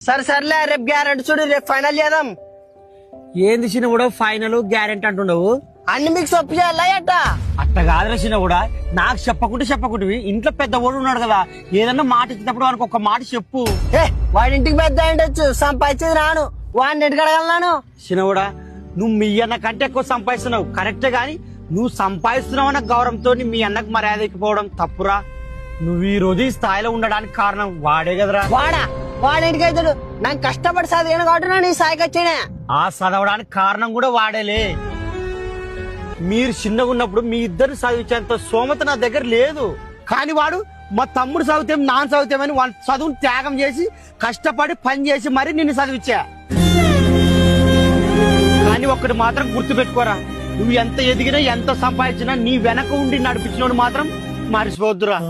సరే సర్లే రేపు గ్యారెంటీ చూడు, రేపు ఫైనల్ చేద్దాం. ఏంది చిన్న కూడా ఫైనల్ గ్యారెంటీ అంటుండవు? అన్ని మీకు సొప్పు చేయాలా అట్ట? అట్ట కాదురా చిన్న కూడా, నాకు చెప్పకుంటే ఇంట్లో పెద్ద ఓడు ఉన్నాడు కదా, ఏదన్నా మాట ఇచ్చినప్పుడు వానికి ఒక మాట చెప్పు. వాడి ఇంటికి పెద్ద ఉండొచ్చు, సంపాదించేది రాను, వాడిని ఇంటికి అడగలను. చిన్న కూడా నువ్వు మీ అన్న కంటే ఎక్కువ సంపాదిస్తున్నావు కరెక్టే, గాని నువ్వు సంపాదిస్తున్నావు అన్న గౌరవంతో మీ అన్నకు మర్యాద ఎక్కిపోవడం తప్పురా. నువ్వు ఈ రోజు ఈ స్థాయిలో ఉండడానికి కారణం వాడే కదరా. వాడి ఇంటికి అవుతాడు, నాకు కష్టపడి చదివాను కాబట్టి నీ స్థాయికి వచ్చానే. ఆ చదవడానికి కారణం కూడా వాడేలే. మీరు చిన్నగా ఉన్నప్పుడు మీ ఇద్దరిని చదివించేంత సోమత నా దగ్గర లేదు, కానీ వాడు మా తమ్ముడు చదివితే నాన్న చదివితేమని వాళ్ళ చదువుని త్యాగం చేసి కష్టపడి పని చేసి మరి నిన్ను చదివించా. కానీ ఒక్కటి మాత్రం గుర్తు పెట్టుకోరా, నువ్వు ఎంత ఎదిగినా ఎంత సంపాదించినా నీ వెనక ఉండి నడిపించినోడు మాత్రం మర్చిపోద్దురా.